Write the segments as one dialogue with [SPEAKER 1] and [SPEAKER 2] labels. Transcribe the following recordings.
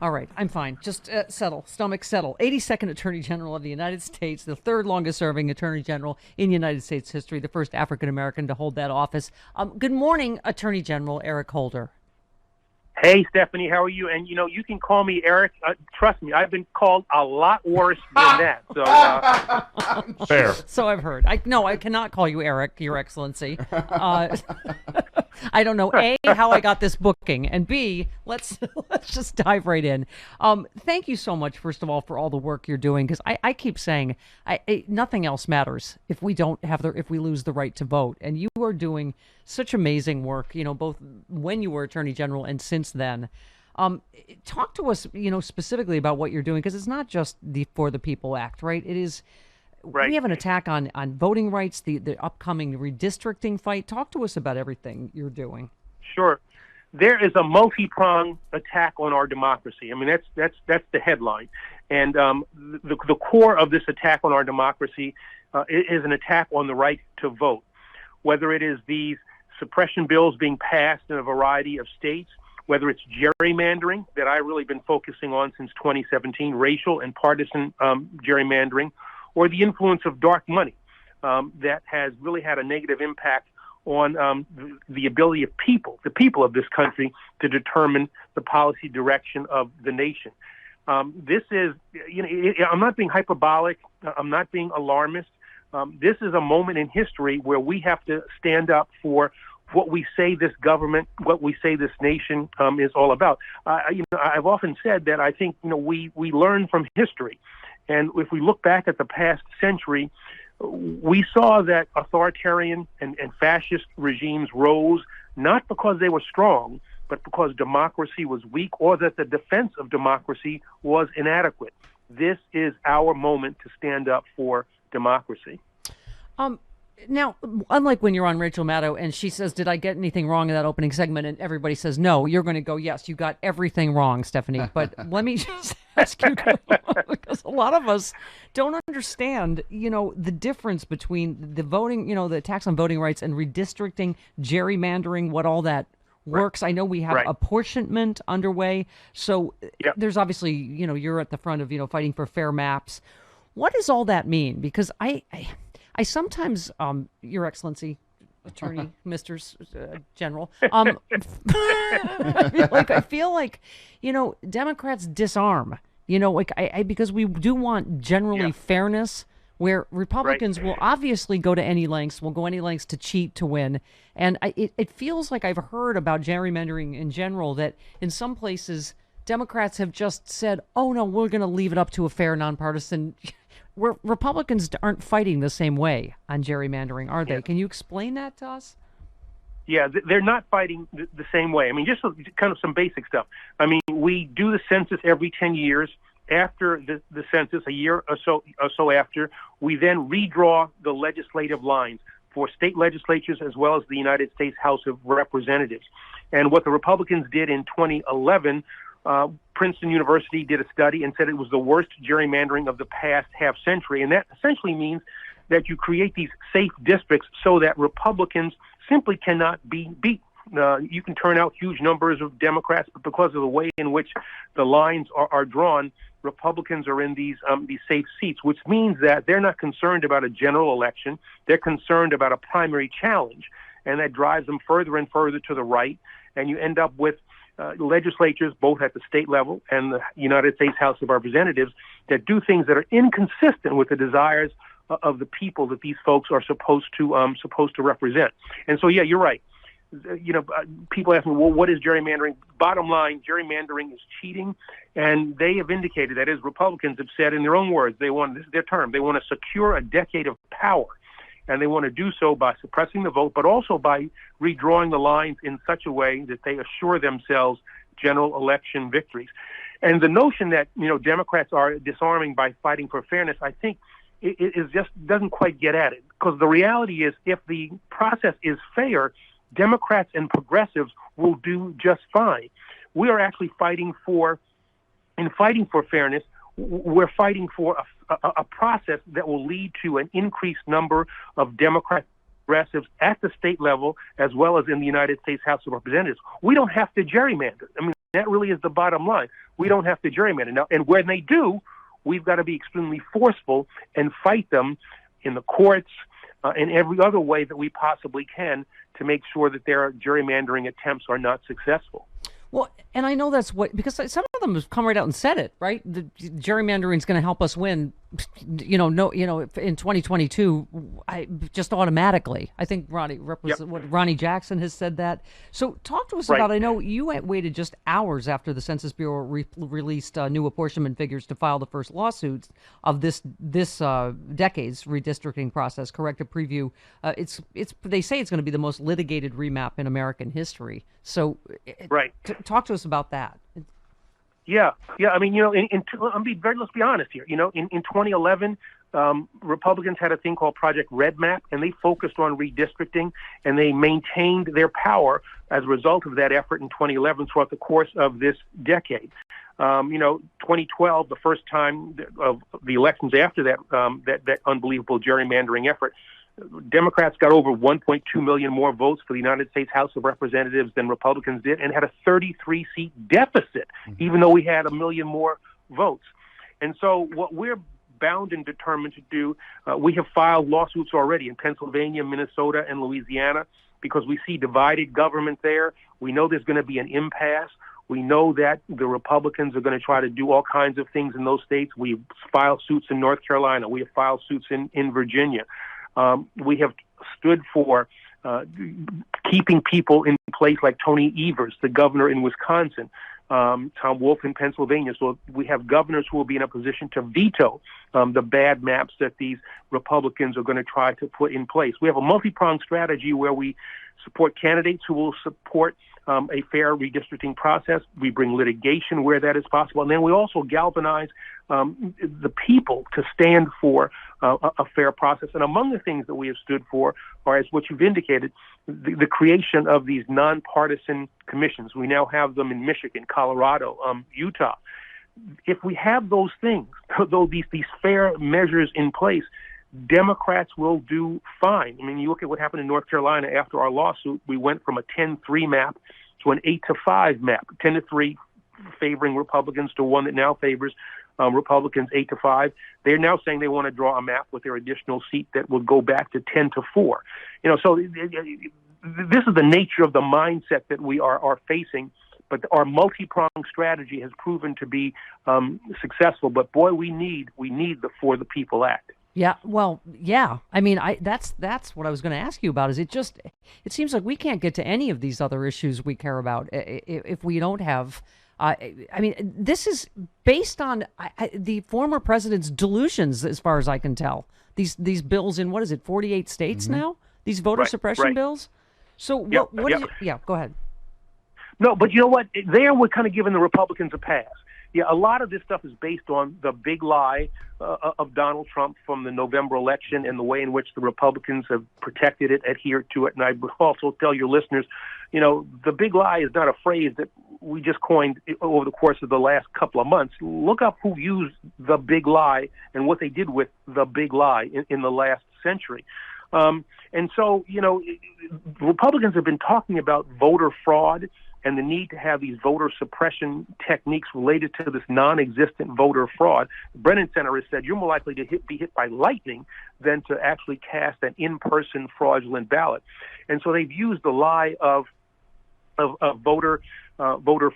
[SPEAKER 1] All right, I'm fine. Just settle. Stomach settle. 82nd Attorney General of the United States, the third longest serving Attorney General in United States history, the first African American to hold that office. Good morning, Attorney General Eric Holder.
[SPEAKER 2] Hey, Stephanie, how are you? And, you can call me Eric. Trust me, I've been called a lot worse than that. So,
[SPEAKER 3] fair.
[SPEAKER 1] So I've heard. I cannot call you Eric, Your Excellency. I don't know, A, how I got this booking, and B, let's just dive right in. Thank you so much, first of all, for all the work you're doing, because I keep saying nothing else matters if we if we lose the right to vote. And you are doing such amazing work, both when you were Attorney General and since then. Talk to us, specifically about what you're doing, because it's not just the For the People Act, right? It is. Right. We have an attack on voting rights, the upcoming redistricting fight. Talk to us about everything you're doing.
[SPEAKER 2] Sure. There is a multi-pronged attack on our democracy. I mean, that's the headline. And the core of this attack on our democracy is an attack on the right to vote, whether it is these suppression bills being passed in a variety of states, whether it's gerrymandering that I've really been focusing on since 2017, racial and partisan gerrymandering, or the influence of dark money that has really had a negative impact on the ability of the people of this country, to determine the policy direction of the nation. This is, I'm not being hyperbolic. I'm not being alarmist. This is a moment in history where we have to stand up for what we say this government, what we say this nation is all about. I've often said that I think, we learn from history. And if we look back at the past century, we saw that authoritarian and fascist regimes rose not because they were strong, but because democracy was weak, or that the defense of democracy was inadequate. This is our moment to stand up for democracy.
[SPEAKER 1] Now, unlike when you're on Rachel Maddow and she says, did I get anything wrong in that opening segment? And everybody says, no, you're going to go, yes, you got everything wrong, Stephanie. But let me just ask you, because a lot of us don't understand, the difference between the voting, the attacks on voting rights and redistricting, gerrymandering, what all that works. I know we have apportionment underway. So there's obviously, you're at the front of, fighting for fair maps. What does all that mean? Because I sometimes, Your Excellency, Attorney, Mr. General, I feel like, Democrats disarm, because we do want generally fairness, where Republicans will obviously go to any lengths, to cheat to win. And it feels like I've heard about gerrymandering in general, that in some places Democrats have just said, oh, no, we're going to leave it up to a fair, nonpartisan. Republicans aren't fighting the same way on gerrymandering, are they? Yeah. Can you explain that to us?
[SPEAKER 2] Yeah, they're not fighting the same way. I mean, just kind of some basic stuff. I mean, we do the census every 10 years. After the census, a year or so after, we then redraw the legislative lines for state legislatures as well as the United States House of Representatives. And what the Republicans did in 2011, Princeton University did a study and said it was the worst gerrymandering of the past half century. And that essentially means that you create these safe districts so that Republicans simply cannot be beat. You can turn out huge numbers of Democrats, but because of the way in which the lines are drawn, Republicans are in these safe seats, which means that they're not concerned about a general election. They're concerned about a primary challenge, and that drives them further and further to the right. And you end up with legislatures, both at the state level and the United States House of Representatives, that do things that are inconsistent with the desires of the people that these folks are supposed to represent. And so, yeah, you're right. People ask me, well, what is gerrymandering? Bottom line, gerrymandering is cheating, and they have indicated, that is, Republicans have said in their own words, this is their term, they want to secure a decade of power, and they want to do so by suppressing the vote, but also by redrawing the lines in such a way that they assure themselves general election victories. And the notion that, Democrats are disarming by fighting for fairness, I think is just doesn't quite get at it. Because the reality is, if the process is fair, Democrats and progressives will do just fine. We are actually fighting for fairness. We're fighting for a process that will lead to an increased number of Democrat progressives at the state level as well as in the United States House of Representatives. We don't have to gerrymander. I mean, that really is the bottom line. We don't have to gerrymander. Now, and when they do, we've got to be extremely forceful and fight them in the courts, in every other way that we possibly can to make sure that their gerrymandering attempts are not successful.
[SPEAKER 1] Well, and I know that's because some of them have come right out and said it, right? The gerrymandering is going to help us win, in 2022, just automatically. I think Ronnie Jackson has said that. So talk to us about, I know you waited just hours after the Census Bureau released new apportionment figures to file the first lawsuits of this decade's redistricting process, corrected preview. They say it's going to be the most litigated remap in American history. So talk to us about that.
[SPEAKER 2] Yeah. I mean, let's be honest here. In 2011, Republicans had a thing called Project Red Map, and they focused on redistricting, and they maintained their power as a result of that effort in 2011 throughout the course of this decade. 2012, the first time of the elections after that unbelievable gerrymandering effort, Democrats got over 1.2 million more votes for the United States House of Representatives than Republicans did, and had a 33-seat deficit, even though we had a million more votes. And so what we're bound and determined to do, we have filed lawsuits already in Pennsylvania, Minnesota, and Louisiana, because we see divided government there. We know there's going to be an impasse. We know that the Republicans are going to try to do all kinds of things in those states. We've filed suits in North Carolina. We have filed suits in Virginia. We have stood for keeping people in place like Tony Evers, the governor in Wisconsin, Tom Wolf in Pennsylvania. So we have governors who will be in a position to veto the bad maps that these Republicans are going to try to put in place. We have a multi-pronged strategy where we support candidates who will support a fair redistricting process. We bring litigation where that is possible. And then we also galvanize the people to stand for a fair process. And among the things that we have stood for are, as what you've indicated, the creation of these nonpartisan commissions. We now have them in Michigan, Colorado, Utah. If we have those things, these fair measures in place, Democrats will do fine. I mean, you look at what happened in North Carolina after our lawsuit. We went from a 10-3 map to an 8-5 map, 10-3 favoring Republicans to one that now favors Republicans 8-5. They're now saying they want to draw a map with their additional seat that will go back to 10-4. So this is the nature of the mindset that we are facing. But our multi-pronged strategy has proven to be successful. But boy, we need the For the People Act.
[SPEAKER 1] Yeah, well, yeah. I mean, that's what I was going to ask you about. It seems like we can't get to any of these other issues we care about if we don't have. I mean, this is based on the former president's delusions, as far as I can tell. These bills in 48 states now. These voter suppression bills. So what is it? Yeah, go ahead.
[SPEAKER 2] No, but you know what? There we're kind of giving the Republicans a pass. Yeah, a lot of this stuff is based on the big lie of Donald Trump from the November election and the way in which the Republicans have protected it, adhered to it. And I would also tell your listeners, the big lie is not a phrase that we just coined over the course of the last couple of months. Look up who used the big lie and what they did with the big lie in the last century. And so, Republicans have been talking about voter fraud and the need to have these voter suppression techniques related to this non-existent voter fraud. The Brennan Center has said you're more likely to be hit by lightning than to actually cast an in-person fraudulent ballot. And so they've used the lie of voter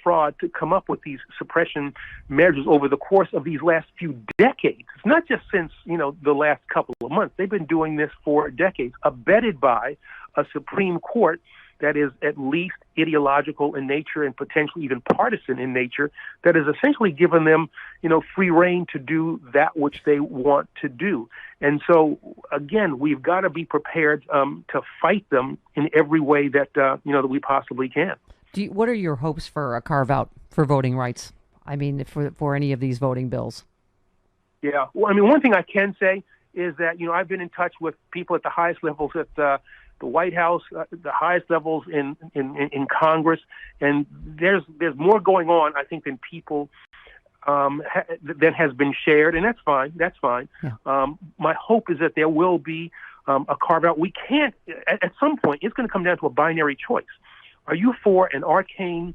[SPEAKER 2] fraud to come up with these suppression measures over the course of these last few decades. It's not just since, the last couple of months. They've been doing this for decades, abetted by a Supreme Court that is at least ideological in nature and potentially even partisan in nature, that has essentially given them, free rein to do that which they want to do. And so, again, we've got to be prepared to fight them in every way that, that we possibly can.
[SPEAKER 1] What are your hopes for a carve-out for voting rights? I mean, for any of these voting bills?
[SPEAKER 2] Yeah. Well, I mean, one thing I can say is that, I've been in touch with people at the highest levels at the White House, the highest levels in Congress, and there's more going on, I think, than people that has been shared, and that's fine. That's fine. Yeah. My hope is that there will be a carve out. We can't, at some point, it's going to come down to a binary choice. Are you for an arcane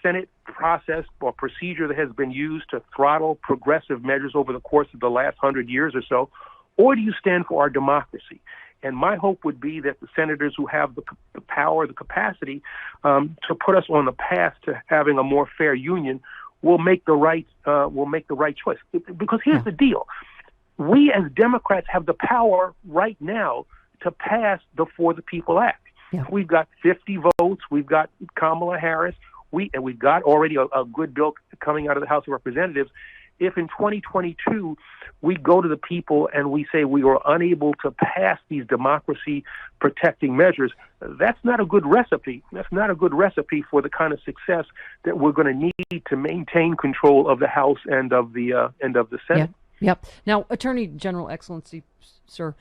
[SPEAKER 2] Senate process or procedure that has been used to throttle progressive measures over the course of the last 100 years or so, or do you stand for our democracy? And my hope would be that the senators who have the power, the capacity to put us on the path to having a more fair union will make the right choice. Because here's the deal: we as Democrats have the power right now to pass the For the People Act. Yeah. We've got 50 votes. We've got Kamala Harris. We've got already a good bill coming out of the House of Representatives. If in 2022 we go to the people and we say we were unable to pass these democracy-protecting measures, that's not a good recipe. That's not a good recipe for the kind of success that we're going to need to maintain control of the House and of the Senate.
[SPEAKER 1] Yep. Now, Attorney General Excellency, sir,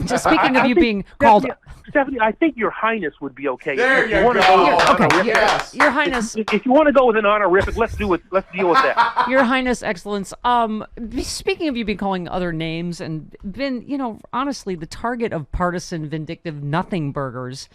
[SPEAKER 1] just speaking of you being called...
[SPEAKER 2] Stephanie, I think Your Highness would be okay.
[SPEAKER 3] There you go.
[SPEAKER 1] Okay, yes. Your Highness...
[SPEAKER 2] If you want to go with an honorific, let's deal with that.
[SPEAKER 1] Your Highness, Excellence, speaking of you being calling other names and been, honestly, the target of partisan, vindictive nothing burgers,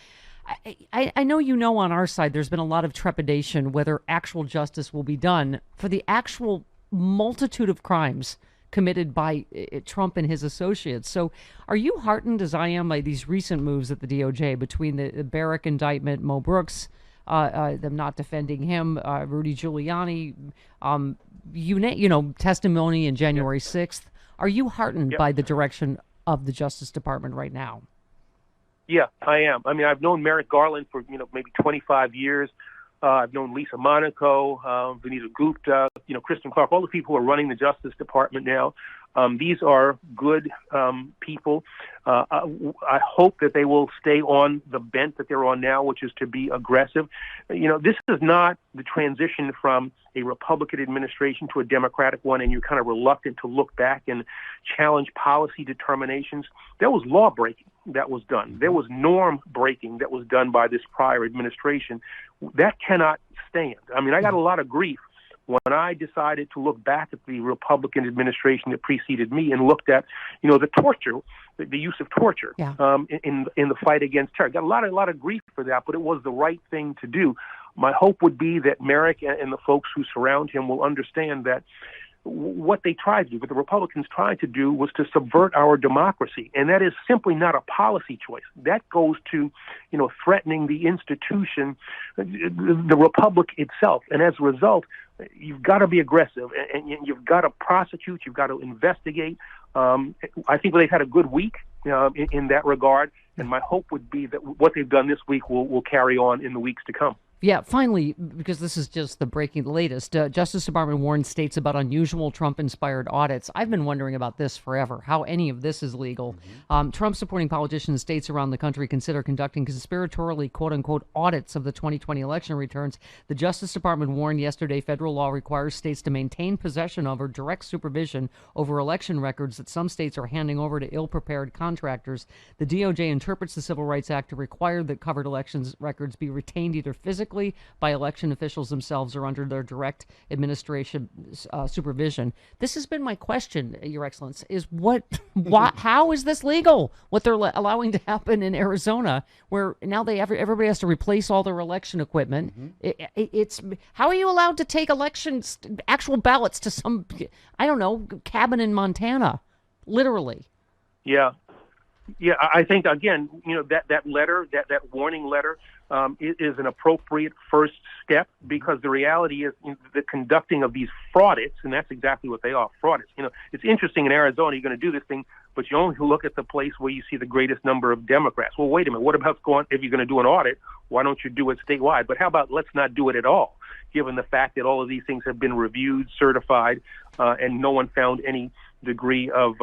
[SPEAKER 1] I know on our side there's been a lot of trepidation whether actual justice will be done for the actual multitude of crimes committed by Trump and his associates. So are you heartened, as I am, by these recent moves at the DOJ between the Barrack indictment, Mo Brooks, them not defending him, Rudy Giuliani, testimony in January 6th? Are you heartened by the direction of the Justice Department right now?
[SPEAKER 2] Yeah, I am. I mean, I've known Merrick Garland for, maybe 25 years. I've known Lisa Monaco, Vanita Gupta, Kristen Clark, all the people who are running the Justice Department now. These are good people. I hope that they will stay on the bent that they're on now, which is to be aggressive. This is not the transition from a Republican administration to a Democratic one, and you're kind of reluctant to look back and challenge policy determinations. There was law breaking that was done. There was norm breaking that was done by this prior administration. That cannot stand. I mean, I got a lot of grief when I decided to look back at the Republican administration that preceded me and looked at, the torture, the use of torture in the fight against terror. Got a lot of grief for that, but it was the right thing to do. My hope would be that Merrick and the folks who surround him will understand that what they tried to do, what the Republicans tried to do, was to subvert our democracy. And that is simply not a policy choice. That goes to, threatening the institution, the republic itself. And as a result, you've got to be aggressive and you've got to prosecute, you've got to investigate. I think they've had a good week in that regard. And my hope would be that what they've done this week will carry on in the weeks to come.
[SPEAKER 1] Yeah, finally, because this is just the latest, Justice Department warned states about unusual Trump-inspired audits. I've been wondering about this forever, how any of this is legal. Trump-supporting politicians, states around the country consider conducting conspiratorially, quote-unquote, audits of the 2020 election returns. The Justice Department warned yesterday federal law requires states to maintain possession of or direct supervision over election records that some states are handing over to ill-prepared contractors. The DOJ interprets the Civil Rights Act to require that covered elections records be retained either physically by election officials themselves or under their direct administration supervision. This has been my question, Your Excellence, is how is this legal? What they're allowing to happen in Arizona, where now everybody has to replace all their election equipment. It's how are you allowed to take actual ballots to some, I don't know, cabin in Montana, literally? Yeah,
[SPEAKER 2] I think, again, that letter, that warning letter, is an appropriate first step, because the reality is the conducting of these fraudits, and that's exactly what they are, fraudits. It's interesting in Arizona, you're going to do this thing, but you only look at the place where you see the greatest number of Democrats. Well, wait a minute, what about if you're going to do an audit, why don't you do it statewide? But how about let's not do it at all, given the fact that all of these things have been reviewed, certified, and no one found any degree of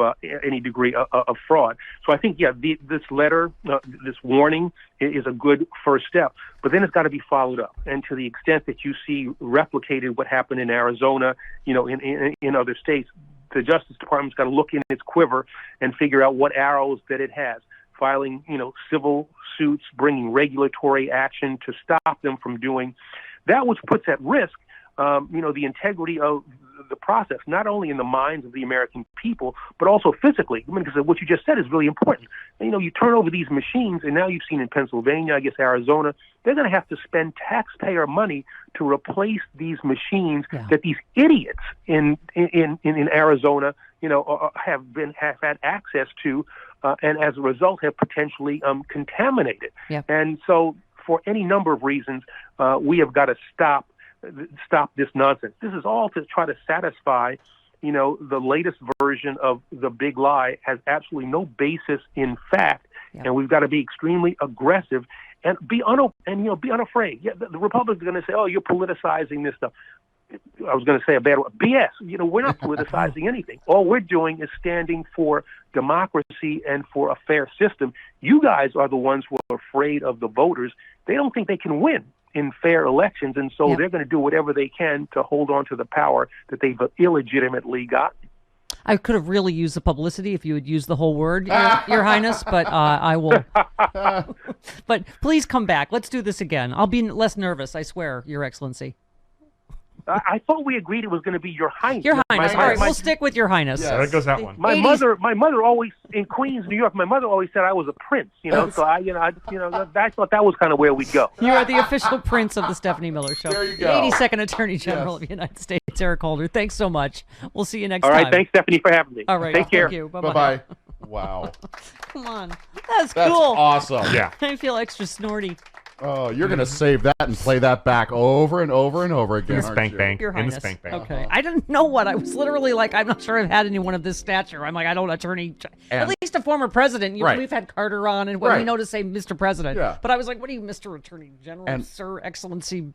[SPEAKER 2] fraud. So I think, this letter, this warning is a good first step, but then it's got to be followed up. And to the extent that you see replicated what happened in Arizona, in other states, the Justice Department's got to look in its quiver and figure out what arrows that it has, filing, civil suits, bringing regulatory action to stop them from doing that, which puts at risk, the integrity of the process, not only in the minds of the American people, but also physically. Because what you just said is really important. You turn over these machines, and now you've seen in Pennsylvania, I guess Arizona, they're going to have to spend taxpayer money to replace these machines that these idiots in Arizona, have had access to, and as a result have potentially contaminated.
[SPEAKER 1] Yep.
[SPEAKER 2] And so, for any number of reasons, we have got to stop this nonsense. This is all to try to satisfy, the latest version of the big lie has absolutely no basis in fact, and we've got to be extremely aggressive and be unafraid. Yeah, the Republicans are going to say, "Oh, you're politicizing this stuff." I was going to say a bad word. BS. We're not politicizing anything. All we're doing is standing for democracy and for a fair system. You guys are the ones who are afraid of the voters. They don't think they can win in fair elections, and so they're going to do whatever they can to hold on to the power that they've illegitimately gotten.
[SPEAKER 1] I could have really used the publicity if you had used the whole word, Your Highness, but I will. But please come back. Let's do this again. I'll be less nervous, I swear, Your Excellency.
[SPEAKER 2] I thought we agreed it was going to be Your Highness.
[SPEAKER 1] Your Highness. All right, we'll stick with Your Highness.
[SPEAKER 3] Yeah, there goes that one.
[SPEAKER 2] My mother always in Queens, New York. My mother always said I was a prince. So I thought that was kind of where we'd go.
[SPEAKER 1] You are the official prince of the Stephanie Miller Show.
[SPEAKER 3] There you go.
[SPEAKER 1] The 82nd Attorney General of the United States, Eric Holder. Thanks so much. We'll see you next
[SPEAKER 2] time.
[SPEAKER 1] time.
[SPEAKER 2] All right, thanks, Stephanie, for having me.
[SPEAKER 1] All right,
[SPEAKER 2] take care.
[SPEAKER 1] Thank you. Bye-bye.
[SPEAKER 3] Bye-bye. Wow.
[SPEAKER 1] Come on. That's
[SPEAKER 3] That's
[SPEAKER 1] cool.
[SPEAKER 3] awesome.
[SPEAKER 4] Yeah.
[SPEAKER 1] I feel extra snorty.
[SPEAKER 3] Oh, you're going to save that and play that back over and over and over again,
[SPEAKER 4] In the
[SPEAKER 3] aren't
[SPEAKER 4] spank
[SPEAKER 3] you?
[SPEAKER 4] bank.
[SPEAKER 1] Your
[SPEAKER 4] In the
[SPEAKER 1] Highness.
[SPEAKER 4] spank bank.
[SPEAKER 1] Okay. I didn't know what. I was literally like, I'm not sure I've had anyone of this stature. I'm like, I don't attorney. At
[SPEAKER 3] And-
[SPEAKER 1] least a former president.
[SPEAKER 3] Right.
[SPEAKER 1] We've had Carter on, and we
[SPEAKER 3] Right.
[SPEAKER 1] know to say Mr. President.
[SPEAKER 3] Yeah.
[SPEAKER 1] But I was like, what are you, Mr. Attorney General,
[SPEAKER 3] And-
[SPEAKER 1] Sir, Excellency?